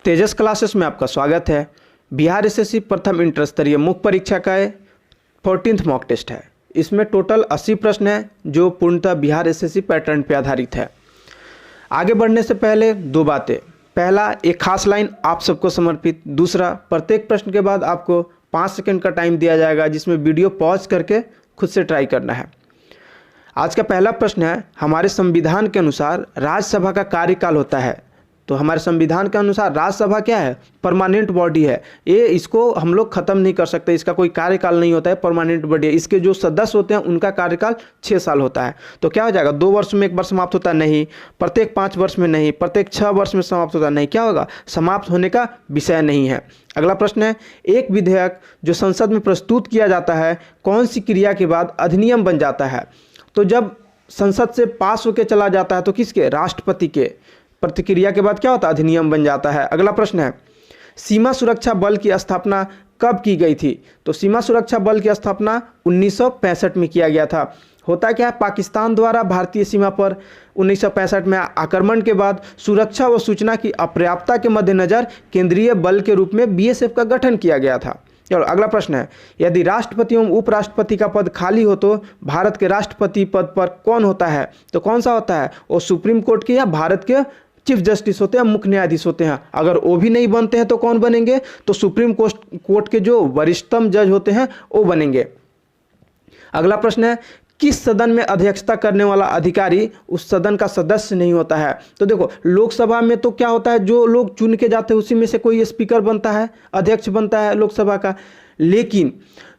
तेजस classes में आपका स्वागत है। बिहार एसएससी प्रथम इंटर स्तरीय मुख्य परीक्षा का 14th मॉक टेस्ट है। इसमें टोटल 80 प्रश्न हैं जो पूर्णतः बिहार एसएससी पैटर्न पर आधारित है। आगे बढ़ने से पहले दो बातें। पहला, एक खास लाइन आप सबको समर्पित। दूसरा, प्रत्येक प्रश्न के बाद आपको 5 सेकंड का टाइम दिया जाएगा जिसमें वीडियो पॉज करके खुद से ट्राई करना है। आज का पहला प्रश्न है, हमारे संविधान के अनुसार राज्यसभा का कार्यकाल होता है। तो हमारे संविधान के अनुसार राज्यसभा क्या है? परमानेंट बॉडी है। इसको हम लोग खत्म नहीं कर सकते, इसका कोई कार्यकाल नहीं होता है, परमानेंट बॉडी है। इसके जो सदस्य होते हैं उनका कार्यकाल 6 साल होता है। तो क्या हो जाएगा? 2 वर्ष में एक बार समाप्त होता है? नहीं। प्रत्येक 5 वर्ष में नहीं, प्रत्येक 6 वर्ष में समाप्त होता है? नहीं। क्या होगा? समाप्त होने का विषय नहीं है। अगला प्रश्न है, एक विधेयक जो संसद में प्रस्तुत किया जाता है कौन सी क्रिया के बाद अधिनियम बन जाता है? तो जब संसद से पास होकर चला जाता है तो किसके? राष्ट्रपति के प्रतिक्रिया के बाद क्या होता है? अधिनियम बन जाता है। अगला प्रश्न है, सीमा सुरक्षा बल की स्थापना कब की गई थी? तो सीमा सुरक्षा बल की स्थापना 1965 में किया गया था। होता क्या है, पाकिस्तान द्वारा भारतीय सीमा पर 1965 में आक्रमण के बाद सुरक्षा व सूचना की अपर्याप्तता के मद्देनजर केंद्रीय बल के रूप में बीएसएफ का गठन किया गया था। चलो अगला प्रश्न है, यदि राष्ट्रपति एवं उपराष्ट्रपति का पद खाली हो तो भारत के राष्ट्रपति पद पर कौन होता है? तो कौन सा होता है? वो सुप्रीम कोर्ट के या भारत के चीफ जस्टिस होते हैं, मुख्य न्यायाधीश होते हैं। अगर वो भी नहीं बनते हैं तो कौन बनेंगे? तो सुप्रीम कोर्ट के जो वरिष्ठतम जज होते हैं वो बनेंगे। अगला प्रश्न है, किस सदन में अध्यक्षता करने वाला अधिकारी उस सदन का सदस्य नहीं होता है? तो देखो, लोकसभा में तो क्या होता है, जो लोग चुन के जाते हैं उसी में से कोई स्पीकर बनता है, अध्यक्ष बनता है लोकसभा का। लेकिन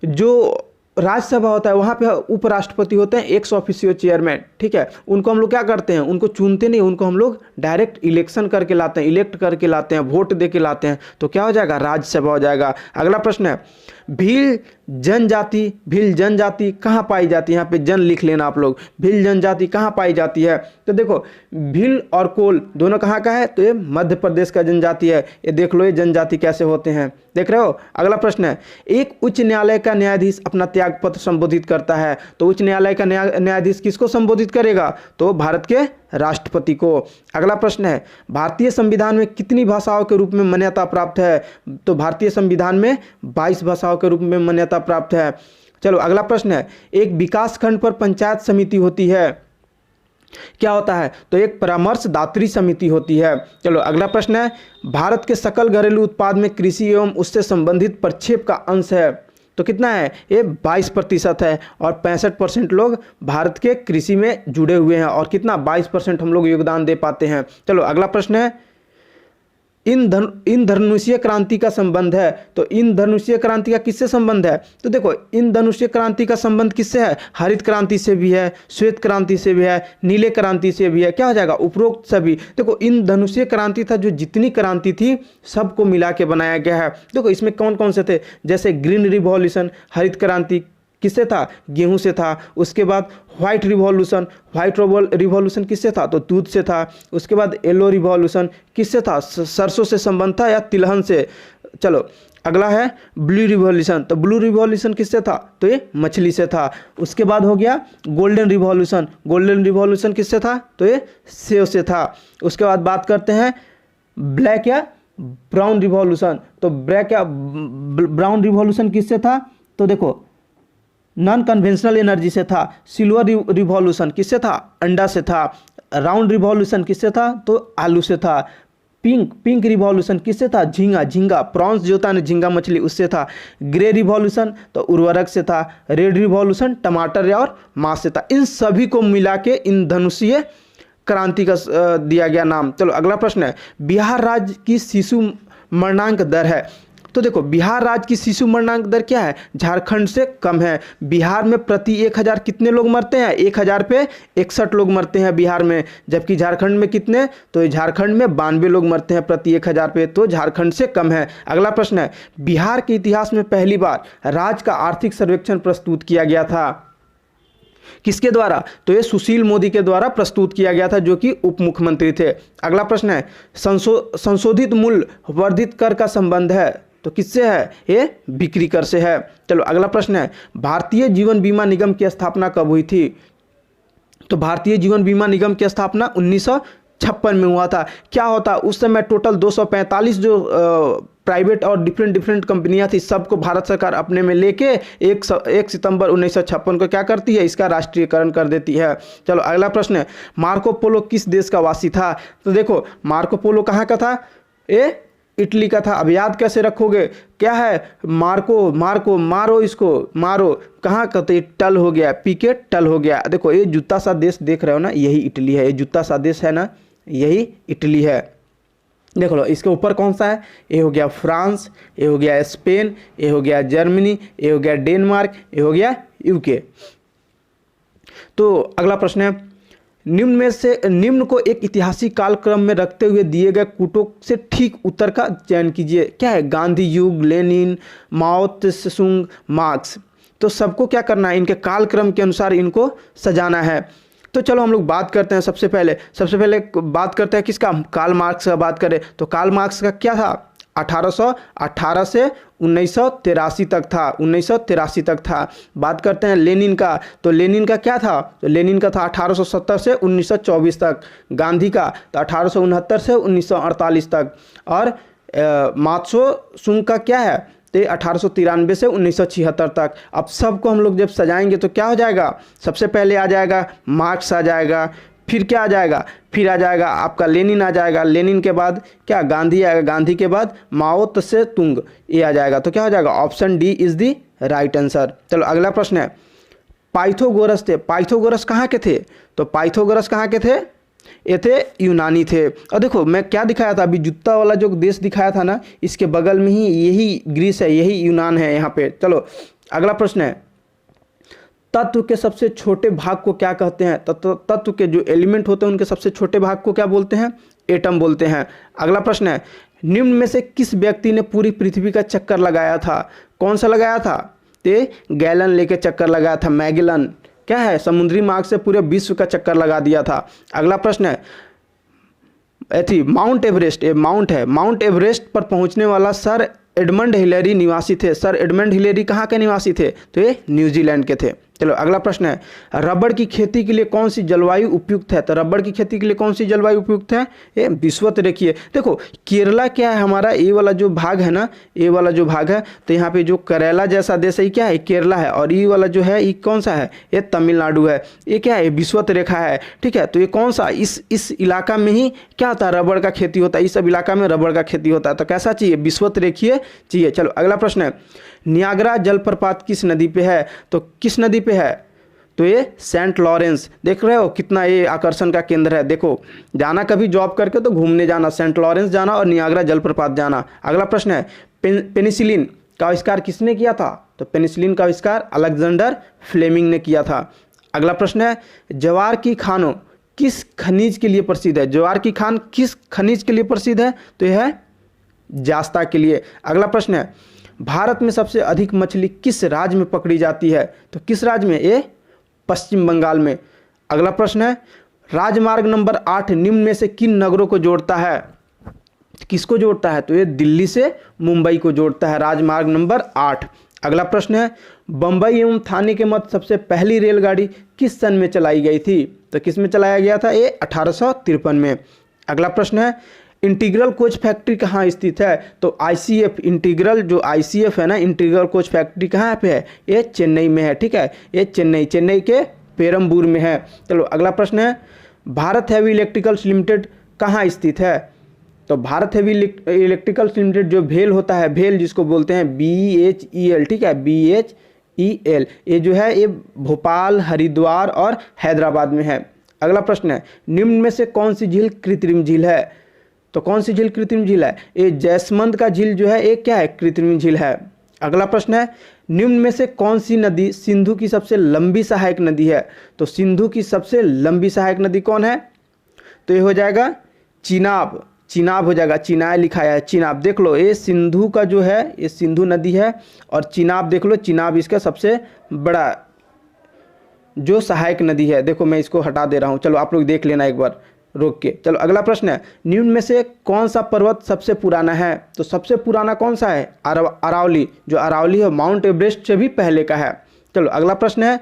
जो राज्यसभा होता है वहाँ पे उपराष्ट्रपति होते हैं, एक्स ऑफिशियो चेयरमैन। ठीक है, उनको हम लोग क्या करते हैं? उनको चुनते नहीं, उनको हम लोग डायरेक्ट इलेक्शन करके लाते हैं, इलेक्ट करके लाते हैं, वोट दे के लाते हैं। तो क्या हो जाएगा? राज्यसभा हो जाएगा। अगला प्रश्न है, भील जनजाति कहाँ पाई जाती है? यहाँ पे जन लिख लेना आप लोग। भील जनजाति कहाँ पाई जाती है? तो देखो, भील और कोल दोनों कहाँ का है? तो ये मध्य प्रदेश का जनजाति है। ये देख लो, ये जनजाति कैसे होते हैं, देख रहे हो। अगला प्रश्न है, एक उच्च न्यायालय का न्यायाधीश अपना त्याग पत्र संबोधित करता है। तो उच्च न्यायालय का न्यायाधीश किसको संबोधित करेगा? तो भारत के राष्ट्रपति को। अगला प्रश्न है, भारतीय संविधान में कितनी भाषाओं के रूप में मान्यता प्राप्त है? तो भारतीय संविधान में 22 भाषाओं के रूप में मान्यता प्राप्त है। चलो अगला प्रश्न है, एक विकास खंड पर पंचायत समिति होती है, क्या होता है? तो एक परामर्शदात्री समिति होती है। चलो अगला प्रश्न है, भारत के सकल घरेलू उत्पाद में कृषि एवं उससे संबंधित प्रक्षेप का अंश है, तो कितना है? ये 22% है। और 65% लोग भारत के कृषि में जुड़े हुए हैं और कितना? 22% हम लोग योगदान दे पाते हैं। चलो अगला प्रश्न है, इन धनुषीय क्रांति का संबंध है। तो इन धनुषीय क्रांति का किससे संबंध है? तो देखो, इन धनुषीय क्रांति का संबंध किससे है? हरित क्रांति से भी है, श्वेत क्रांति से भी है, नीले क्रांति से भी है। क्या हो जाएगा? उपरोक्त सभी। देखो, इन धनुषीय क्रांति था, जो जितनी क्रांति थी सबको मिला के बनाया गया है। देखो इसमें कौन कौन से थे? जैसे ग्रीन रिवॉल्यूशन, हरित क्रांति किससे था? गेहूं से था। उसके बाद व्हाइट रिवॉल्यूशन किससे था? तो दूध से था। उसके बाद येलो रिवॉल्यूशन किससे था? सरसों से संबंध था या तिलहन से। चलो अगला है ब्लू रिवॉल्यूशन। तो ब्लू रिवॉल्यूशन किससे था? तो ये मछली से था। उसके बाद हो गया गोल्डन रिवॉल्यूशन किससे था? तो ये सेव से था। उसके बाद बात करते हैं ब्लैक या ब्राउन रिवॉल्यूशन। तो ब्लैक या ब्राउन रिवॉल्यूशन किससे था? तो देखो, नॉन कन्वेंशनल एनर्जी से था। सिल्वर रिवॉल्यूशन किससे था? अंडा से था। राउंड रिवॉल्यूशन किससे था? तो आलू से था। पिंक रिवॉल्यूशन किससे था? झींगा प्रॉन्स जो होता है ना, झींगा मछली, उससे था। ग्रे रिवॉल्यूशन तो उर्वरक से था। रेड रिवॉल्यूशन टमाटर और मांस से था। इन सभी को मिला के इन धनुषीय क्रांति का दिया गया नाम। चलो अगला प्रश्न है, बिहार राज्य की शिशु मरणांक दर है। तो देखो, बिहार राज्य की शिशु मरणांक दर क्या है? झारखंड से कम है। बिहार में प्रति 1000 कितने लोग मरते हैं? 1000 पे 61 लोग मरते हैं बिहार में। जबकि झारखंड में कितने? तो झारखंड में 92 लोग मरते हैं प्रति 1000 पे। तो झारखंड से कम है। अगला प्रश्न है, बिहार के इतिहास में पहली बार राज्य का आर्थिक सर्वेक्षण प्रस्तुत किया गया था, किसके द्वारा? तो ये सुशील मोदी के द्वारा प्रस्तुत किया गया था, जो कि उप मुख्यमंत्री थे। अगला प्रश्न है, संशोधित मूल्य वर्धित कर का संबंध है, तो किससे है? ये बिक्री कर से है। चलो अगला प्रश्न है, भारतीय जीवन बीमा निगम की स्थापना कब हुई थी? तो भारतीय जीवन बीमा निगम की स्थापना 1956 1956 में हुआ था। क्या होता उस समय टोटल 245 जो प्राइवेट और डिफरेंट कंपनियां थी, सबको भारत सरकार अपने में लेके 1 सितंबर 1956 को क्या करती है, इसका राष्ट्रीयकरण कर देती है। चलो अगला प्रश्न है, मार्को पोलो किस देश का वासी था? तो देखो मार्को पोलो कहाँ का था? ये इटली का था। अब याद कैसे रखोगे? क्या है, मार्को मार्को मारो, इसको मारो, कहाँ का? तो टल हो गया, पीके टल हो गया। देखो ये जूता सा देश देख रहे हो ना, यही इटली है। ये जूता सा देश है ना, यही इटली है। देख लो इसके ऊपर कौन सा है? ये हो गया फ्रांस, ये हो गया स्पेन, ये हो गया जर्मनी, ये हो गया डेनमार्क, ये हो गया यूके। तो अगला प्रश्न है, निम्न को एक ऐतिहासिक कालक्रम में रखते हुए दिए गए कूटों से ठीक उत्तर का चयन कीजिए। क्या है? गांधी युग, लेनिन, माओ त्से-तुंग, मार्क्स। तो सबको क्या करना है, इनके कालक्रम के अनुसार इनको सजाना है। तो चलो हम लोग बात करते हैं। सबसे पहले बात करते हैं किसका? कार्ल मार्क्स का बात करें तो कार्ल मार्क्स का क्या था? 1818 से 1983 तक था, 1983 तक था। बात करते हैं लेनिन का, तो लेनिन का क्या था? तो लेनिन का था 1870 से 1924 तक। गांधी का तो 1869 से 1948 तक। और मात्सो सुंग का क्या है? तो 1893 से 1976 तक। अब सबको हम लोग जब सजाएंगे तो क्या हो जाएगा? सबसे पहले आ जाएगा मार्क्स आ जाएगा, फिर क्या आ जाएगा? फिर आ जाएगा आपका लेनिन आ जाएगा, लेनिन के बाद क्या? गांधी आएगा, गांधी के बाद माओ त्से तुंग, ये आ जाएगा। तो क्या हो जाएगा? Option D is the right answer. चलो अगला प्रश्न है, पाइथागोरस थे, पाइथागोरस कहाँ के थे? तो पाइथागोरस कहाँ के थे? ये थे यूनानी थे। और देखो मैं क्या दिखाया था अभी, जूता वाला जो देश दिखाया था ना, इसके बगल में ही यही ग्रीस है, यही यूनान है यहाँ पे। चलो अगला प्रश्न है, तत्व के सबसे छोटे भाग को क्या कहते हैं? तत्व के जो एलिमेंट होते हैं उनके सबसे छोटे भाग को क्या बोलते हैं? एटम बोलते हैं। अगला प्रश्न है, निम्न में से किस व्यक्ति ने पूरी पृथ्वी का चक्कर लगाया था? कौन सा लगाया था? ते गैलन लेके चक्कर लगाया था, मैगेलन। क्या है? समुद्री मार्ग से पूरे विश्व का चक्कर लगा दिया था। अगला प्रश्न है, माउंट एवरेस्ट, ये माउंट है, माउंट एवरेस्ट पर पहुंचने वाला सर एडमंड हिलेरी निवासी थे। सर एडमंड हिलेरी कहाँ के निवासी थे? तो ये न्यूजीलैंड के थे। चलो अगला प्रश्न है, रबड़ की खेती के लिए कौन सी जलवायु उपयुक्त है? तो रबड़ की खेती के लिए कौन सी जलवायु उपयुक्त है? ये विषुवत रेखीय। देखो केरला क्या है हमारा, ये वाला जो भाग है ना, ये वाला जो भाग है, तो यहाँ पे जो करेला जैसा देश है क्या है? केरला है। और ये वाला जो है ये कौन सा है? ये तमिलनाडु है। ये क्या है? विषुवत रेखा है, ठीक है। तो ये कौन सा, इस इलाका में ही क्या होता है? रबड़ का खेती होता है। इस सब इलाका में रबड़ का खेती होता है। तो कैसा चाहिए? विषुवत रेखीय चाहिए। चलो अगला प्रश्न है, नियाग्रा जलप्रपात किस नदी पे है? तो किस नदी पे है? तो ये सेंट लॉरेंस। देख रहे हो कितना ये आकर्षण का केंद्र है। देखो जाना कभी जॉब करके तो घूमने जाना, सेंट लॉरेंस जाना और नियाग्रा जलप्रपात जाना। अगला प्रश्न है, पेनिसिलिन का आविष्कार किसने किया था? तो पेनिसिलिन का आविष्कार अलेक्जेंडर फ्लेमिंग ने किया था। अगला प्रश्न है, ज्वार की खानों किस खनिज के लिए प्रसिद्ध है? ज्वार की खान किस खनिज के लिए प्रसिद्ध है? तो यह है जास्ता के लिए। अगला प्रश्न है, भारत में सबसे अधिक मछली किस राज्य में पकड़ी जाती है? तो किस राज्य में? ये पश्चिम बंगाल में। अगला प्रश्न है, राजमार्ग नंबर 8 निम्न में से किन नगरों को जोड़ता है? किसको जोड़ता है? तो ये दिल्ली से मुंबई को जोड़ता है, राजमार्ग नंबर 8। अगला प्रश्न है, बंबई एवं थाने के मध्य सबसे पहली रेलगाड़ी किस सन में चलाई गई थी? तो किस में चलाया गया था? ये 1853 में। अगला प्रश्न है, इंटीग्रल कोच फैक्ट्री कहाँ स्थित है? तो आईसीएफ, इंटीग्रल जो आईसीएफ है ना, इंटीग्रल कोच फैक्ट्री कहाँ पे है? ये चेन्नई में है, ठीक है। ये चेन्नई के पेरम्बूर में है। चलो अगला प्रश्न है, भारत हेवी इलेक्ट्रिकल्स लिमिटेड कहाँ स्थित है? तो भारत हेवी इलेक्ट्रिकल्स लिमिटेड जो भेल होता है, भेल जिसको बोलते हैं BHEL, ठीक है, BHEL, ये जो है ये भोपाल, हरिद्वार और हैदराबाद में है। अगला प्रश्न है, निम्न में से कौन सी झील कृत्रिम झील है? तो कौन सी झील कृत्रिम झील है? ये जैसमंद का झील जो है ये क्या है? कृत्रिम झील है। अगला प्रश्न है, निम्न में से कौन सी नदी सिंधु की सबसे लंबी सहायक नदी है? तो सिंधु की सबसे लंबी सहायक नदी कौन है? तो ये हो जाएगा चिनाब, चिनाब हो जाएगा, चिनाय लिखा है, चिनाब। देख लो ये सिंधु का जो है ये सिंधु नदी है, और चिनाब देख लो, चिनाब इसका सबसे बड़ा जो सहायक नदी है। देखो मैं इसको हटा दे रहा हूँ, चलो आप लोग देख लेना एक बार रोक के। चलो अगला प्रश्न है, निम्न में से कौन सा पर्वत सबसे पुराना है? तो सबसे पुराना कौन सा है? अरावली। जो अरावली है माउंट एवरेस्ट से भी पहले का है। चलो अगला प्रश्न है,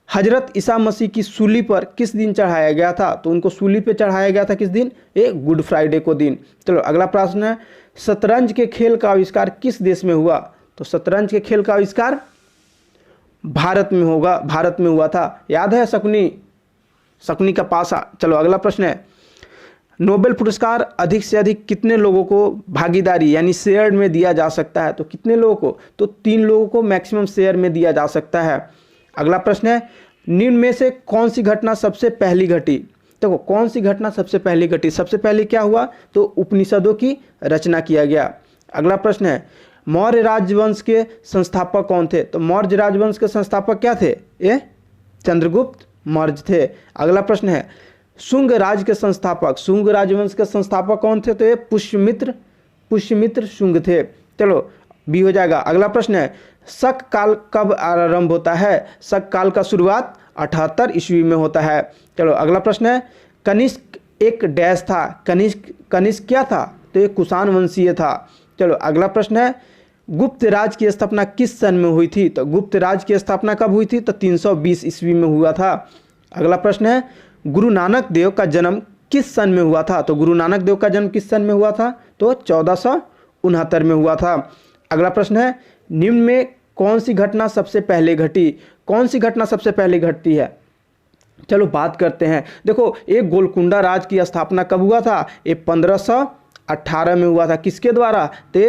हजरत ईसा मसीह की सूली पर किस दिन चढ़ाया गया था? तो उनको सूली पे चढ़ाया गया था किस दिन? गुड फ्राइडे को दिन। चलो अगला प्रश्न है, शतरंज के खेल का आविष्कार किस देश में हुआ? तो शतरंज के खेल का आविष्कार भारत में हुआ था। याद है शकुनी का पासा। चलो अगला प्रश्न है, नोबेल पुरस्कार अधिक से अधिक कितने लोगों को भागीदारी यानी शेयर में दिया जा सकता है? तो कितने लोगों को? तो 3 लोगों को मैक्सिमम शेयर में दिया जा सकता है। अगला प्रश्न है, निम्न में से कौन सी घटना सबसे पहली घटी? देखो कौन सी घटना सबसे पहली घटी? सबसे पहले क्या हुआ? तो उपनिषदों की रचना किया गया। अगला प्रश्न है, मौर्य राजवंश के संस्थापक कौन थे? तो मौर्य राजवंश के संस्थापक क्या थे? ये चंद्रगुप्त मौर्य थे। अगला प्रश्न है, शुंग राज के संस्थापक, शुंग राजवंश के संस्थापक कौन थे? तो ये पुष्यमित्र शुंग थे। चलो बी हो जाएगा। अगला प्रश्न है, शक काल कब आरंभ होता है? शक काल का शुरुआत 78 ईस्वी में होता है। चलो अगला प्रश्न है, कनिष्क एक डैश था। कनिष्क क्या था? तो ये कुषाण वंशीय था। चलो अगला प्रश्न है, गुप्त राज की स्थापना किस सन में हुई थी? तो गुप्त राज की स्थापना कब हुई थी? तो 320 ईस्वी में हुआ था। अगला प्रश्न है, गुरु नानक देव का जन्म किस सन में हुआ था? तो गुरु नानक देव का जन्म किस सन में हुआ था? तो 1469 में हुआ था। अगला प्रश्न है, निम्न में कौन सी घटना सबसे पहले घटी? कौन सी घटना सबसे पहले घटती है? चलो बात करते हैं। देखो एक गोलकुंडा राज की स्थापना कब हुआ था? ये 1518 में हुआ था। किसके द्वारा? तो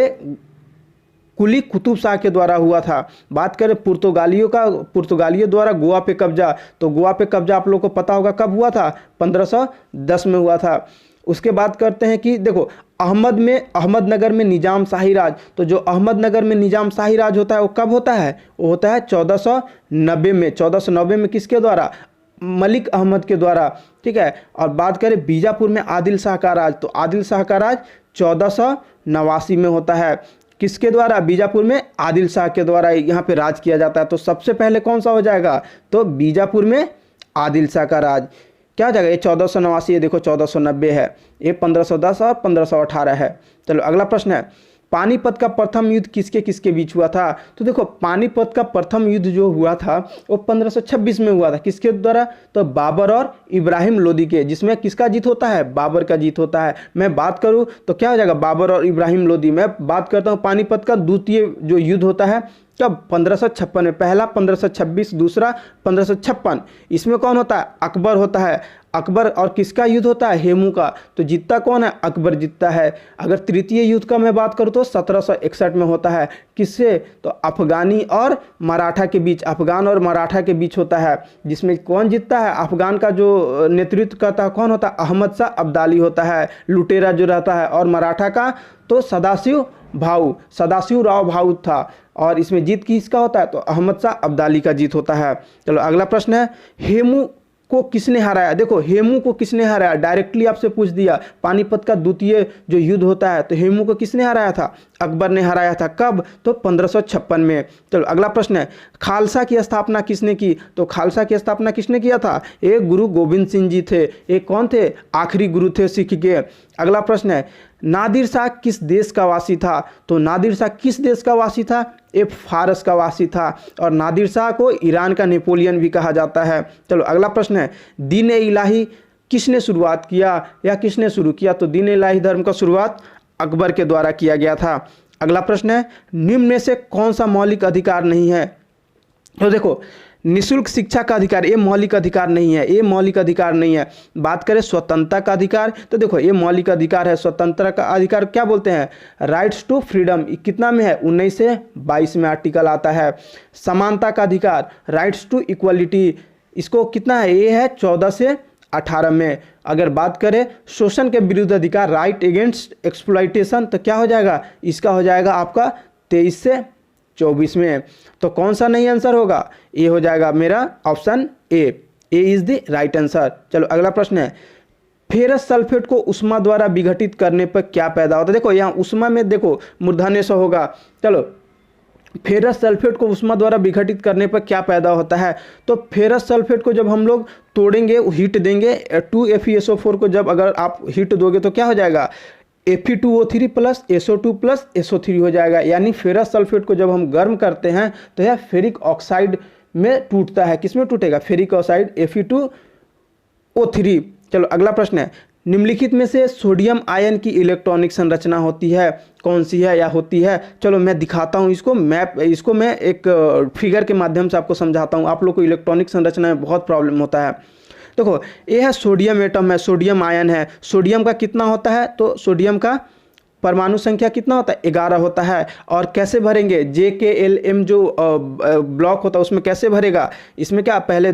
कुली कुतुब शाह के द्वारा हुआ था। बात करें पुर्तगालियों द्वारा गोवा पे कब्जा, तो गोवा पे कब्जा आप लोग को पता होगा कब हुआ था? 1510 में हुआ था। उसके बाद करते हैं कि देखो अहमदनगर में निजाम शाही राज, तो जो अहमदनगर में निजाम शाही राज होता है वो कब होता है? वो होता है 1490 में। 1490 में किसके द्वारा? मलिक अहमद के द्वारा। ठीक है। और बात करें बीजापुर में आदिल शाह का राज, तो आदिल शाह का राज 1489 में होता है। किसके द्वारा? बीजापुर में आदिल शाह के द्वारा यहाँ पे राज किया जाता है। तो सबसे पहले कौन सा हो जाएगा? तो बीजापुर में आदिल शाह का राज। क्या हो जाएगा? ये 1489, ये देखो 1490 है, ये 1510 और 1518 है। चलो अगला प्रश्न है, पानीपत का प्रथम युद्ध किसके किसके बीच हुआ था? तो देखो पानीपत का प्रथम युद्ध जो हुआ था वो 1526 में हुआ था। किसके द्वारा? तो बाबर और इब्राहिम लोदी के, जिसमें किसका जीत होता है? बाबर का जीत होता है। मैं बात करूं तो क्या हो जाएगा? बाबर और इब्राहिम लोदी। मैं बात करता हूं पानीपत का द्वितीय जो युद्ध होता है कब? 1556 में। पहला 1526, दूसरा 1556। इसमें कौन होता है? अकबर होता है। अकबर और किसका युद्ध होता है? हेमू का। तो जीतता कौन है? अकबर जीतता है। अगर तृतीय युद्ध का मैं बात करूं तो 1761 में होता है। किससे? तो अफगानी और मराठा के बीच, अफगान और मराठा के बीच होता है, जिसमें कौन जीतता है? अफगान का जो नेतृत्व करता है कौन होता है? अहमद शाह अब्दाली होता है, लुटेरा जो रहता है। और मराठा का तो सदाशिव राव भाऊ था। और इसमें जीत किसका होता है? तो अहमद शाह अब्दाली का जीत होता है। चलो अगला प्रश्न है, हेमू को किसने हराया? देखो हेमू को किसने हराया? डायरेक्टली आपसे पूछ दिया। पानीपत का द्वितीय जो युद्ध होता है तो हेमू को किसने हराया था? अकबर ने हराया था। कब? तो 1556 में। चलो अगला प्रश्न है, खालसा की स्थापना किसने की? तो खालसा की स्थापना किसने किया था? एक गुरु गोविंद सिंह जी थे। एक कौन थे? आखिरी गुरु थे सिख के। अगला प्रश्न है, नादिर शाह किस देश का वासी था? तो नादिर शाह किस देश का वासी था? एक फारस का वासी था। और नादिर शाह को ईरान का नेपोलियन भी कहा जाता है। चलो अगला प्रश्न है, दीन इलाही किसने शुरुआत किया या किसने शुरू किया? तो दीन इलाही धर्म का शुरुआत अकबर के द्वारा किया गया था। अगला प्रश्न है, निम्न में से कौन सा मौलिक अधिकार नहीं है? तो देखो निःशुल्क शिक्षा का अधिकार, ये मौलिक अधिकार नहीं है, ये मौलिक अधिकार नहीं है। बात करें स्वतंत्रता का अधिकार, तो देखो ये मौलिक अधिकार है। स्वतंत्रता का अधिकार क्या बोलते हैं? Rights to freedom. कितना में है? 19 से 22 में आर्टिकल आता है। समानता का अधिकार, राइट्स टू इक्वलिटी, इसको कितना है? ये है 14 से 18 में। अगर बात करें शोषण के विरुद्ध अधिकार, राइट अगेंस्ट एक्सप्लॉइटेशन, तो क्या हो जाएगा? इसका हो जाएगा आपका 23 से 24 में। तो कौन सा नहीं आंसर होगा? ये हो जाएगा मेरा option A is the right answer. चलो अगला प्रश्न है, फेरस सल्फेट को उष्मा द्वारा विघटित करने पर क्या पैदा होता है? देखो यहाँ उष्मा में देखो मूर्धन्य से होगा। चलो फेरस सल्फेट को उष्मा द्वारा विघटित करने पर क्या पैदा होता है? तो फेरस सल्फेट को जब हम लोग तोड़ेंगे, हीट देंगे, 2FeSO4 को जब अगर आप हीट दोगे तो क्या हो जाएगा? Fe2O3 plus SO2 plus SO3 हो जाएगा। यानी फेरस सल्फेट को जब हम गर्म करते हैं तो यह फेरिक ऑक्साइड में टूटता है। किस में टूटेगा? Ferric oxide Fe2O3। चलो अगला प्रश्न है, निम्नलिखित में से सोडियम आयन की इलेक्ट्रॉनिक संरचना होती है, कौन सी है या होती है? चलो मैं दिखाता हूँ इसको, इसको मैं एक फिगर के माध्यम से आपको समझाता हूँ। आप लोग को इलेक्ट्रॉनिक संरचना में बहुत प्रॉब्लम होता है। देखो ये है सोडियम एटम है, सोडियम आयन है। सोडियम का कितना होता है? तो सोडियम का परमाणु संख्या कितना होता है? 11 होता है। और कैसे भरेंगे? JKLM जो ब्लॉक होता है उसमें कैसे भरेगा? इसमें क्या, पहले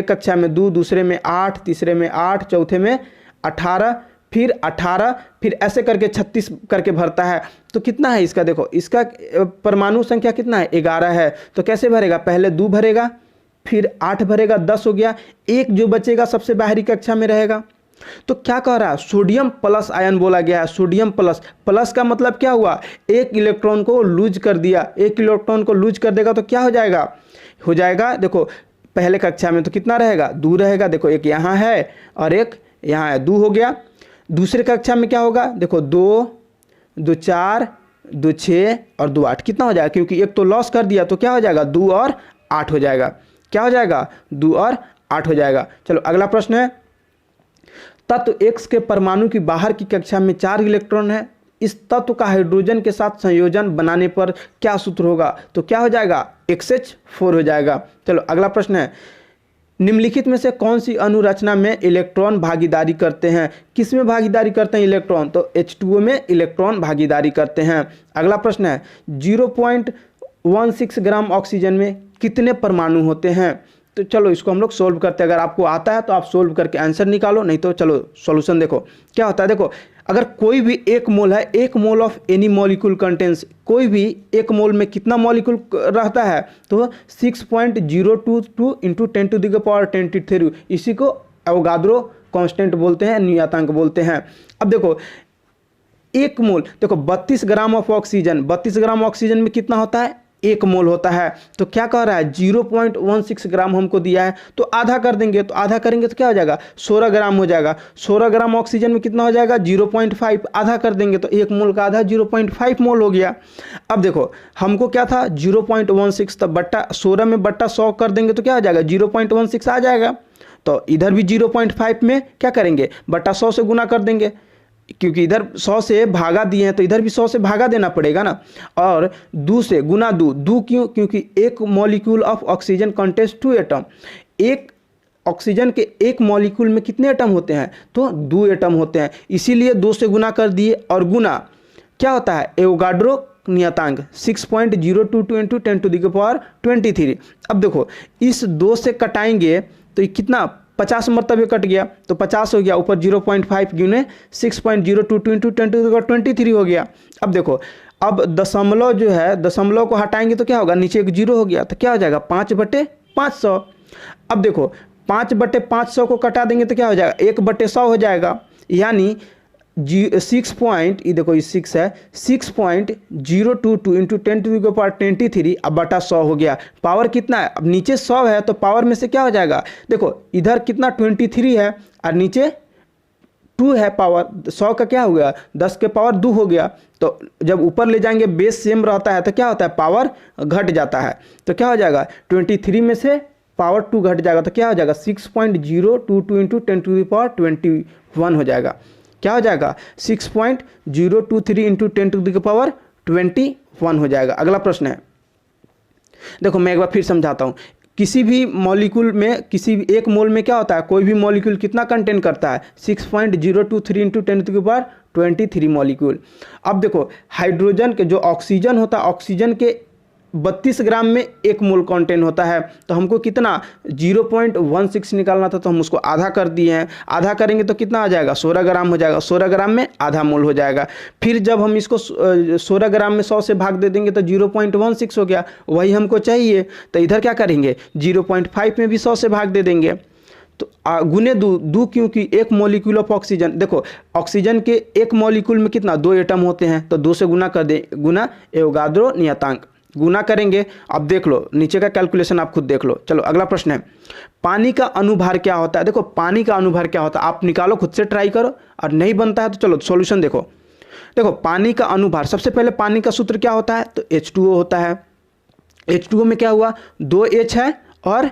कक्षा में 2, दूसरे में 8, तीसरे में 8, चौथे में 18, फिर 18, फिर ऐसे करके 36 करके भरता है। तो कितना है इसका? देखो इसका परमाणु संख्या कितना है? 11 है। तो कैसे भरेगा? पहले 2 भरेगा, फिर 8 भरेगा, 10 हो गया। एक जो बचेगा सबसे बाहरी कक्षा में रहेगा। तो क्या कह रहा है? सोडियम प्लस आयन बोला गया है। सोडियम प्लस, प्लस का मतलब क्या हुआ? एक इलेक्ट्रॉन को लूज कर दिया। एक इलेक्ट्रॉन को लूज कर देगा तो क्या हो जाएगा? हो जाएगा, देखो पहले कक्षा में तो कितना रहेगा? 2 रहेगा। देखो एक यहाँ है और एक यहाँ है, 2 हो गया। दूसरे कक्षा में क्या होगा? देखो 2, 2 4, 2 6 और 2 8। कितना हो जाएगा? क्योंकि एक तो लॉस कर दिया तो क्या हो जाएगा? 2 और 8 हो जाएगा। क्या हो जाएगा? 2 और 8 हो जाएगा। चलो अगला प्रश्न है, तत्व X के परमाणु की बाहर की कक्षा में 4 इलेक्ट्रॉन है। इस तत्व का हाइड्रोजन के साथ संयोजन बनाने पर क्या सूत्र होगा? तो क्या हो जाएगा? XH4 हो जाएगा। चलो अगला प्रश्न है, निम्नलिखित में से कौन सी अनुरचना में इलेक्ट्रॉन भागीदारी करते हैं? किस में भागीदारी करते हैं इलेक्ट्रॉन? तो H2O में इलेक्ट्रॉन भागीदारी करते हैं। अगला प्रश्न है, 0.16 ग्राम ऑक्सीजन में कितने परमाणु होते हैं? तो चलो इसको हम लोग सोल्व करते हैं। अगर आपको आता है तो आप सोल्व करके आंसर निकालो, नहीं तो चलो सॉल्यूशन देखो क्या होता है। देखो अगर कोई भी 1 मोल है, 1 mole of any molecule contains, कोई भी 1 मोल में कितना मॉलिक्यूल रहता है? तो 6.022 इंटू 10⁻23। इसी को एवोगाद्रो कांस्टेंट बोलते हैं, नियतांक बोलते हैं। अब देखो 1 मोल, देखो 32 gram of oxygen, 32 gram oxygen में कितना होता है? 1 मोल होता है। तो क्या कह रहा है? 0.16 ग्राम हमको दिया है, तो आधा कर देंगे। तो आधा करेंगे तो क्या हो जाएगा? 16 ग्राम हो जाएगा। 16 ग्राम ऑक्सीजन में कितना हो जाएगा? 0.5। आधा कर देंगे तो 1 मोल का आधा 0.5 मोल हो गया। अब देखो हमको क्या था? 0.16, तब बट्टा 16 में बट्टा 100 कर देंगे तो क्या हो जाएगा? 0.16 आ जाएगा। तो इधर भी 0.5 में क्या करेंगे? बट्टा 100 से गुना कर देंगे, क्योंकि इधर 100 से भागा दिए हैं तो इधर भी 100 से भागा देना पड़ेगा ना। और 2 से गुना 2 क्यों? क्योंकि एक molecule of oxygen contains 2 atom. एक ऑक्सीजन के एक मॉलिक्यूल में कितने एटम होते हैं? तो 2 एटम होते हैं, इसीलिए 2 से गुना कर दिए। और गुना क्या होता है? एवोगाड्रो नियतांक 6.022 इंटू 10⁻23। अब देखो इस 2 से कटाएंगे तो ये कितना? 50 मरतबे कट गया तो 50 हो गया, ऊपर 0.5 गुने 6.022 इंटू 10⁻23 हो गया। अब देखो अब दशमलव जो है, दशमलव को हटाएंगे तो क्या होगा? नीचे एक 0 हो गया तो क्या हो जाएगा? 5/500। अब देखो 5/500 को कटा देंगे तो क्या हो जाएगा? 1/100 हो जाएगा। यानी 6 है 6.022 इंटू 10⁻23 अब बटा 100 हो गया। पावर कितना है? अब नीचे 100 है तो पावर में से क्या हो जाएगा? देखो इधर कितना 23 है और नीचे 2 है। पावर 100 का क्या हो गया? 10 के पावर 2 हो गया। तो जब ऊपर ले जाएंगे बेस सेम रहता है तो क्या होता है? पावर घट जाता है। तो क्या हो जाएगा? 23 में से पावर 2 घट जाएगा तो क्या हो जाएगा? 6.022 इंटू 10⁻21 हो जाएगा। क्या हो जाएगा? 6.023 इंटू 10⁻21 हो जाएगा। अगला प्रश्न है, देखो मैं एक बार फिर समझाता हूँ। किसी भी मॉलिक्यूल में, किसी भी 1 मोल में क्या होता है? कोई भी मॉलिक्यूल कितना कंटेन करता है? 6.023 इंटू 10⁻23 मॉलिक्यूल। अब देखो हाइड्रोजन के जो ऑक्सीजन होता है, ऑक्सीजन के 32 ग्राम में 1 मोल कंटेन होता है। तो हमको कितना 0.16 निकालना था, तो हम उसको आधा कर दिए हैं। आधा करेंगे तो कितना आ जाएगा? 16 ग्राम हो जाएगा। 16 ग्राम में आधा मोल हो जाएगा। फिर जब हम इसको 16 ग्राम में 100 से भाग दे देंगे तो 0.16 हो गया, वही हमको चाहिए। तो इधर क्या करेंगे? 0.5 में भी 100 से भाग दे देंगे तो गुने 2 क्योंकि 1 मॉलिक्यूल ऑफ ऑक्सीजन, देखो ऑक्सीजन के 1 मॉलिक्यूल में कितना 2 एटम होते हैं, तो 2 से गुना कर दे, गुना एवोगाद्रो नियतांक गुना करेंगे। अब देख लो नीचे का कैलकुलेशन आप खुद देख लो। चलो अगला प्रश्न है, पानी का अनुभार क्या होता है? देखो पानी का अनुभार क्या होता है आप निकालो, खुद से ट्राई करो, और नहीं बनता है तो चलो सॉल्यूशन देखो। देखो पानी का अनुभार, सबसे पहले पानी का सूत्र क्या होता है? तो H2O होता है। H2O में क्या हुआ, 2 H है और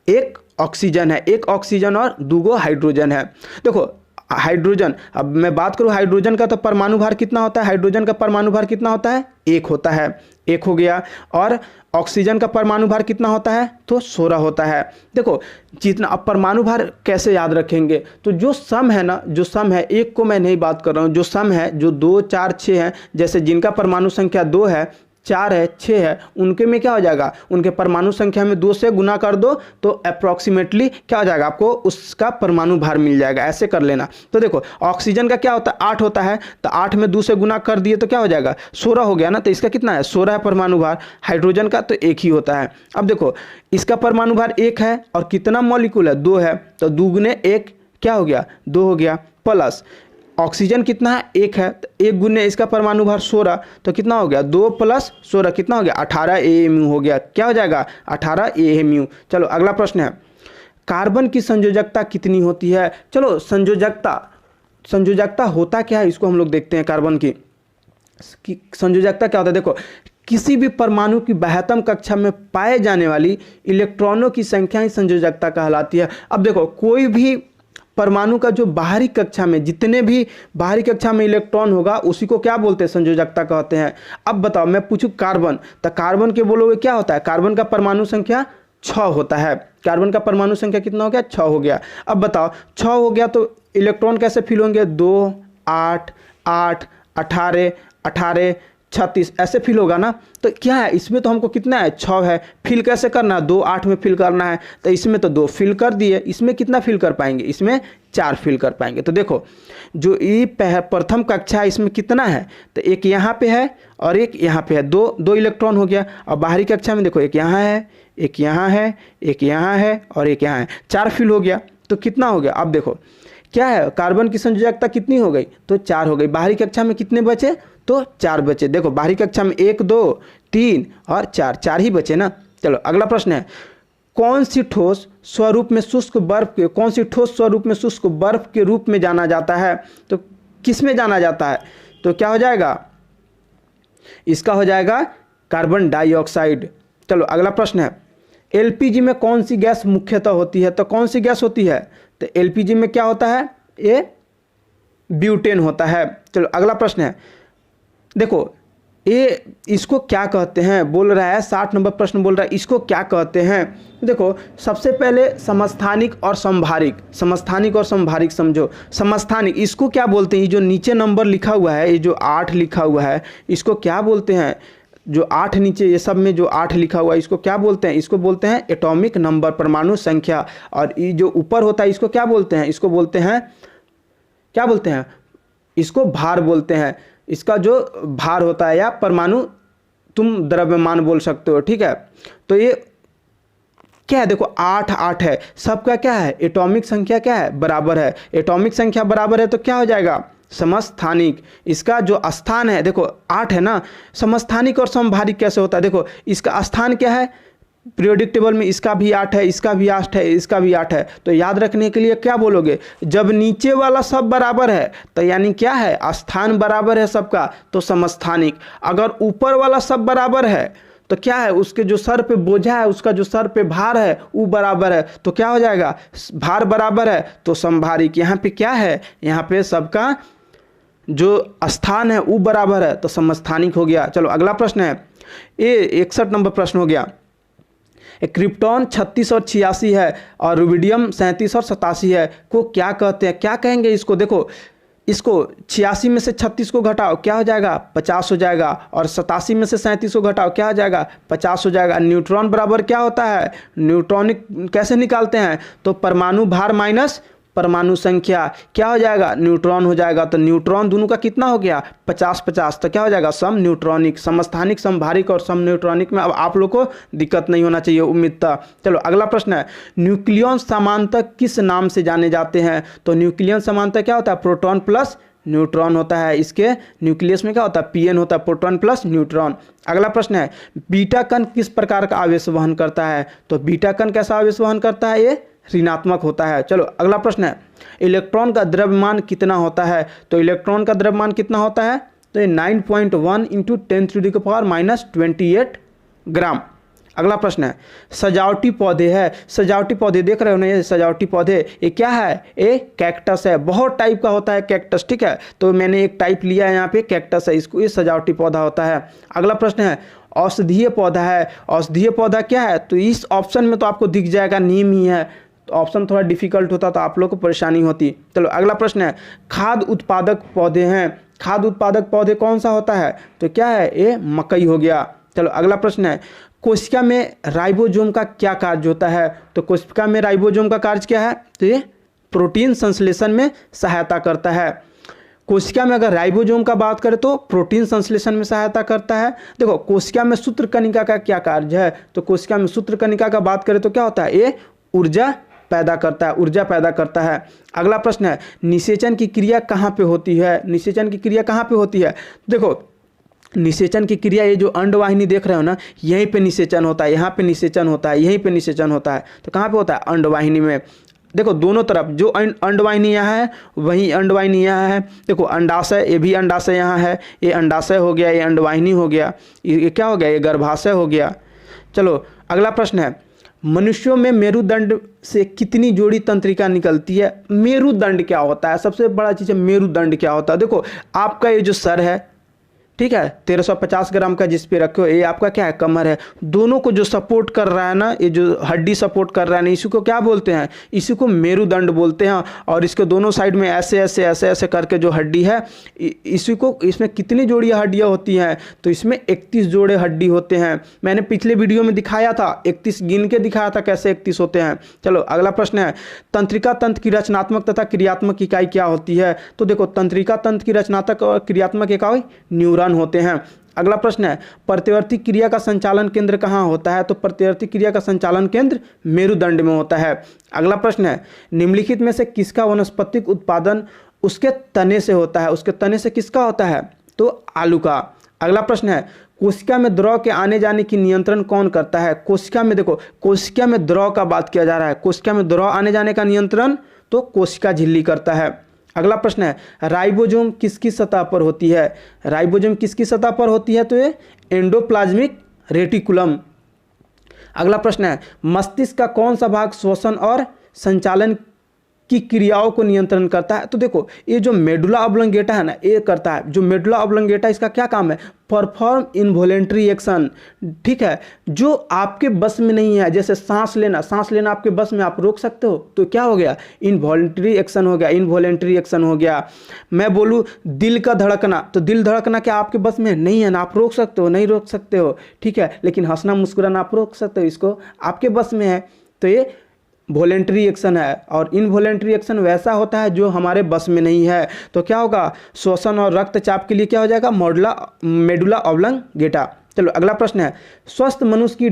एक ऑक्सीजन है, एक ऑक्सीजन और 2 हाइड्रोजन है। देखो हाइड्रोजन, अब मैं बात करूँ हाइड्रोजन का, तो परमाणु भार कितना होता है, हाइड्रोजन का परमाणु भार कितना होता है, 1 होता है, 1 हो गया। और ऑक्सीजन का परमाणु भार कितना होता है, तो 16 होता है। देखो जितना, अब परमाणु भार कैसे याद रखेंगे, तो जो सम है ना, जो सम है, एक को मैं नहीं बात कर रहा हूँ, जो सम है, जो 2 4 6 है, जैसे जिनका परमाणु संख्या 2 है, 4 है, 6 है, उनके में क्या हो जाएगा, उनके परमाणु संख्या में 2 से गुना कर दो तो अप्रॉक्सीमेटली क्या हो जाएगा, आपको उसका परमाणु भार मिल जाएगा। ऐसे कर लेना। तो देखो ऑक्सीजन का क्या होता है, 8 होता है, तो 8 में 2 से गुना कर दिए तो क्या हो जाएगा, 16 हो गया ना। तो इसका कितना है, 16 है परमाणु भार। हाइड्रोजन का तो 1 ही होता है। अब देखो इसका परमाणु भार 1 है और कितना मॉलिक्यूल है, 2 है, तो 2 गुने 1 क्या हो गया, 2 हो गया। प्लस ऑक्सीजन कितना है, 1 है, तो 1 गुने इसका परमाणु भार 16, तो कितना हो गया, 2 + 16 कितना हो गया, 18 AMU हो गया। क्या हो जाएगा, 18 AMU। चलो अगला प्रश्न है, कार्बन की संयोजकता कितनी होती है। चलो संयोजकता होता क्या है, इसको हम लोग देखते हैं। कार्बन की संयोजकता क्या होता है, देखो किसी भी परमाणु की बाह्यतम कक्षा में पाए जाने वाली इलेक्ट्रॉनों की संख्या ही संयोजकता कहलाती है। अब देखो कोई भी परमाणु का जो बाहरी कक्षा में, जितने भी बाहरी कक्षा में इलेक्ट्रॉन होगा उसी को क्या बोलते हैं, संयोजकता कहते हैं। अब बताओ मैं पूछूं कार्बन, तो कार्बन के बोलोगे क्या होता है, कार्बन का परमाणु संख्या 6 होता है। कार्बन का परमाणु संख्या कितना हो गया, 6 हो गया। अब बताओ 6 हो गया तो इलेक्ट्रॉन कैसे फिल होंगे, 2 8 8 18 18 36 ऐसे फिल होगा ना। तो क्या है इसमें, तो हमको कितना है, 6 है। फिल कैसे करना है, 2 8 में फिल करना है, तो इसमें तो 2 फिल कर दिए, इसमें कितना फिल कर पाएंगे, इसमें 4 फिल कर पाएंगे। तो देखो जो ये प्रथम कक्षा है इसमें कितना है, तो एक यहाँ पे है और एक यहाँ पे है, दो इलेक्ट्रॉन हो गया। और बाहरी कक्षा में देखो एक यहाँ है, एक यहाँ है, एक यहाँ है और एक यहाँ है, 4 फिल हो गया। तो कितना हो गया, अब देखो क्या है, कार्बन की संयोजकता कितनी हो गई, तो 4 हो गई। बाहरी कक्षा में कितने बचे, तो 4 बचे। देखो बाहरी कक्षा में 1 2 3 और 4 ही बचे ना। चलो अगला प्रश्न है, कौन सी ठोस स्वरूप में शुष्क बर्फ के, कौन सी ठोस स्वरूप में शुष्क बर्फ के रूप में जाना जाता है, तो किस में जाना जाता है, तो क्या हो जाएगा, इसका हो जाएगा कार्बन डाइऑक्साइड। चलो अगला प्रश्न है, एलपीजी में कौन सी गैस मुख्यतः होती है, तो कौन सी गैस होती है, तो एलपीजी में क्या होता है, ये ब्यूटेन होता है। चलो अगला प्रश्न है, देखो ये इसको क्या कहते हैं, बोल रहा है 60 नंबर प्रश्न बोल रहा है इसको क्या कहते हैं। देखो सबसे पहले समस्थानिक और संभारिक, समस्थानिक और संभारिक समझो। समस्थानिक इसको क्या बोलते हैं, ये जो नीचे नंबर लिखा हुआ है, ये जो 8 लिखा हुआ है इसको क्या बोलते हैं, जो 8 नीचे ये सब में जो 8 लिखा हुआ है इसको क्या बोलते हैं, इसको बोलते हैं एटॉमिक नंबर, परमाणु संख्या। और ये जो ऊपर होता है इसको क्या बोलते हैं, इसको बोलते हैं, क्या बोलते हैं, इसको भार बोलते हैं। इसका जो भार होता है, या परमाणु तुम द्रव्यमान बोल सकते हो, ठीक है। तो ये क्या है, देखो 8 8 है, सबका क्या है, एटॉमिक संख्या क्या है, बराबर है। एटॉमिक संख्या बराबर है तो क्या हो जाएगा, समस्थानिक। इसका जो स्थान है, देखो 8 है ना, समस्थानिक और समभारिक कैसे होता है, देखो इसका स्थान क्या है, पीरियोडिक टेबल में इसका भी 8 है, इसका भी 8 है, इसका भी 8 है। तो याद रखने के लिए क्या बोलोगे, जब नीचे वाला सब बराबर है तो यानी क्या है, स्थान बराबर है सबका, तो समस्थानिक। अगर ऊपर वाला सब बराबर है तो क्या है, उसके जो सर पे बोझा है, उसका जो सर पे भार है वो बराबर है, तो क्या हो जाएगा, भार बराबर है तो समभारिक। यहाँ पे क्या है, यहाँ पे सबका जो स्थान है वो बराबर है तो समस्थानिक हो गया। चलो अगला प्रश्न है, ये 61 नंबर प्रश्न हो गया। क्रिप्टॉन 36 और 86 है और रुबिडियम 37 और 87 है, को क्या कहते हैं, क्या कहेंगे इसको। देखो इसको 86 में से 36 को घटाओ क्या हो जाएगा, 50 हो जाएगा। और 87 में से 37 को घटाओ क्या हो जाएगा, 50 हो जाएगा। न्यूट्रॉन बराबर क्या होता है, न्यूट्रॉनिक कैसे निकालते हैं, तो परमाणु भार माइनस परमाणु संख्या, क्या हो जाएगा, न्यूट्रॉन हो जाएगा। तो न्यूट्रॉन दोनों का कितना हो गया, 50 50, तो क्या हो जाएगा, सम न्यूट्रॉनिक। समस्थानिक, समभारिक और सम न्यूट्रॉनिक में अब आप लोग को दिक्कत नहीं होना चाहिए, उम्मीद था। चलो अगला प्रश्न है, न्यूक्लियन समानता किस नाम से जाने जाते हैं, तो न्यूक्लियन समानता क्या होता है, प्रोटॉन प्लस न्यूट्रॉन होता है। इसके न्यूक्लियस में क्या होता है, पीएन होता है, प्रोटॉन प्लस न्यूट्रॉन। अगला प्रश्न है, बीटा कण किस प्रकार का आवेश वहन करता है, तो बीटा कण कैसा आवेश वहन करता है, ये ऋणात्मक होता है। चलो अगला प्रश्न है, इलेक्ट्रॉन का द्रव्यमान कितना होता है, तो इलेक्ट्रॉन का द्रव्यमान कितना होता है, तो ये 9.1 × 10⁻⁻28 ग्राम। अगला प्रश्न है सजावटी पौधे है, सजावटी पौधे देख रहे हो ना, ये सजावटी पौधे ये क्या है, ये कैक्टस है। बहुत टाइप का होता है कैक्टस, ठीक है, तो मैंने एक टाइप लिया है यहाँ पे, कैक्टस है, इसको ये सजावटी पौधा होता है। अगला प्रश्न है औषधीय पौधा है, औषधीय पौधा क्या है, तो इस ऑप्शन में तो आपको दिख जाएगा नीम ही है, तो ऑप्शन थोड़ा डिफिकल्ट होता तो आप लोग को परेशानी होती। चलो अगला प्रश्न है खाद्य उत्पादक पौधे हैं, खाद्य उत्पादक पौधे कौन सा होता है, तो क्या है, ये मकई हो गया। चलो अगला प्रश्न है कोशिका में राइबोसोम का क्या कार्य होता है, तो कोशिका में राइबोसोम का कार्य क्या है, तो ये प्रोटीन संश्लेषण में सहायता करता है। कोशिका में अगर राइबोसोम का बात करें तो प्रोटीन संश्लेषण में सहायता करता है। देखो कोशिका में सूत्रकणिका का क्या कार्य है, तो कोशिका में सूत्रकणिका का बात करें तो क्या होता है, ये ऊर्जा पैदा करता है, ऊर्जा पैदा करता है। अगला प्रश्न है निषेचन की क्रिया कहाँ पे होती है, निषेचन की क्रिया कहाँ पे होती है, देखो निषेचन की क्रिया ये जो अंडवाहिनी देख रहे हो ना, यहीं पे निषेचन होता है, यहाँ पे निषेचन होता है, यहीं पे निषेचन होता है, तो कहाँ पे होता है, अंडवाहिनी में। देखो दोनों तरफ जो अंडवाहिनी यहाँ है वहीं अंडवाहिनी यहाँ है। देखो अंडाशय, ये भी अंडाशय यहाँ है, ये अंडाशय हो गया, ये अंडवाहिनी हो गया, ये क्या हो गया, ये गर्भाशय हो गया। चलो अगला प्रश्न है मनुष्यों में मेरुदंड से कितनी जोड़ी तंत्रिका निकलती है। मेरुदंड क्या होता है, सबसे बड़ा चीज़ है मेरुदंड क्या होता है। देखो आपका ये जो सर है, ठीक है, 1350 ग्राम का जिस पे रखे हो, ये आपका क्या है, कमर है। दोनों को जो सपोर्ट कर रहा है ना, ये जो हड्डी सपोर्ट कर रहा है ना, इसी को क्या बोलते हैं, इसी को मेरुदंड बोलते हैं। और इसके दोनों साइड में ऐसे ऐसे ऐसे ऐसे करके जो हड्डी है, इसी को, इसमें कितनी जोड़ी हड्डियाँ होती हैं, तो इसमें 31 जोड़े हड्डी होते हैं। मैंने पिछले वीडियो में दिखाया था, 31 गिन के दिखाया था कैसे 31 होते हैं। चलो अगला प्रश्न है तंत्रिका तंत्र की रचनात्मक तथा क्रियात्मक इकाई क्या होती है, तो देखो तंत्रिका तंत्र की रचनात्मक और क्रियात्मक इकाई न्यूरॉन होते हैं। अगला प्रश्न है प्रतिवर्ती क्रिया का संचालन केंद्र कहाँ होता है, तो प्रतिवर्ती क्रिया का संचालन केंद्र मेरुदंड में होता है। अगला प्रश्न है निम्नलिखित में से किसका वानस्पतिक उत्पादन उसके तने से होता है, उसके तने से किसका होता है, तो आलू का। अगला प्रश्न है कोशिका में द्रव के आने जाने की नियंत्रण कौन करता है। कोशिका में, देखो कोशिका में द्रव का बात किया जा रहा है, कोशिका में द्रव आने जाने का नियंत्रण तो कोशिका झिल्ली करता है। अगला प्रश्न है राइबोसोम किसकी सतह पर होती है। राइबोसोम किसकी सतह पर होती है, तो ये एंडोप्लाज्मिक रेटिकुलम। अगला प्रश्न है मस्तिष्क का कौन सा भाग श्वसन और संचालन की क्रियाओं को नियंत्रण करता है। तो देखो ये जो मेडुला ऑब्लोंगेटा है ना, ये करता है, जो मेडुला ऑब्लोंगेटा इसका क्या काम है, परफॉर्म इनवॉलेंट्री एक्शन, ठीक है, जो आपके बस में नहीं है। जैसे सांस लेना, सांस लेना आपके बस में, आप रोक सकते हो, तो क्या हो गया, इनवॉलेंट्री एक्शन हो गया, इनवॉलेंट्री एक्शन हो गया। मैं बोलूँ दिल का धड़कना, तो दिल धड़कना क्या आपके बस में नहीं है ना, आप रोक सकते हो, नहीं रोक सकते हो, ठीक है, लेकिन हंसना मुस्कुराना आप रोक सकते हो, इसको आपके बस में है, तो ये वॉलेंट्री एक्शन है। और इनवॉलेंट्री एक्शन वैसा होता है जो हमारे बस में नहीं है, तो क्या होगा, श्वसन और रक्तचाप के लिए क्या हो जाएगा, मेडुला ऑब्लोंगेटा। चलो अगला प्रश्न है स्वस्थ मनुष्य की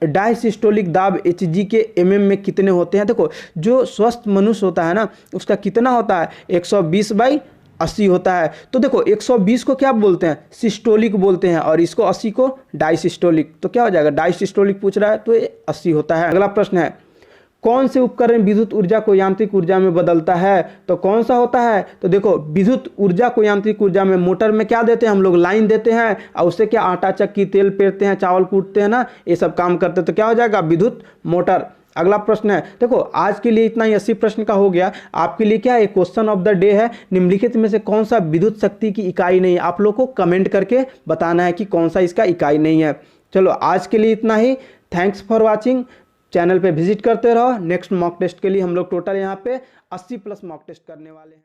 डायसिस्टोलिक दाब Hg के mm में कितने होते हैं। देखो जो स्वस्थ मनुष्य होता है ना, उसका कितना होता है, 120/80 होता है। तो देखो 120 को क्या बोलते हैं, सिस्टोलिक बोलते हैं, और इसको 80 को डायसिस्टोलिक, तो क्या हो जाएगा, डायसिस्टोलिक पूछ रहा है, तो ये 80 होता है। अगला प्रश्न है कौन से उपकरण विद्युत ऊर्जा को यांत्रिक ऊर्जा में बदलता है, तो कौन सा होता है, तो देखो विद्युत ऊर्जा को यांत्रिक ऊर्जा में, मोटर में क्या देते हैं हम लोग, लाइन देते हैं, और उससे क्या आटा चक्की, तेल पेरते हैं, चावल कूटते हैं ना, ये सब काम करते हैं, तो क्या हो जाएगा, विद्युत मोटर। अगला प्रश्न है, देखो आज के लिए इतना ही, 80 प्रश्न का हो गया। आपके लिए क्या है, क्वेश्चन ऑफ द डे है, निम्नलिखित में से कौन सा विद्युत शक्ति की इकाई नहीं है। आप लोग को कमेंट करके बताना है कि कौन सा इसका इकाई नहीं है। चलो आज के लिए इतना ही, थैंक्स फॉर वॉचिंग। चैनल पे विजिट करते रहो। नेक्स्ट मॉक टेस्ट के लिए हम लोग टोटल यहाँ पे 80+ मॉक टेस्ट करने वाले हैं।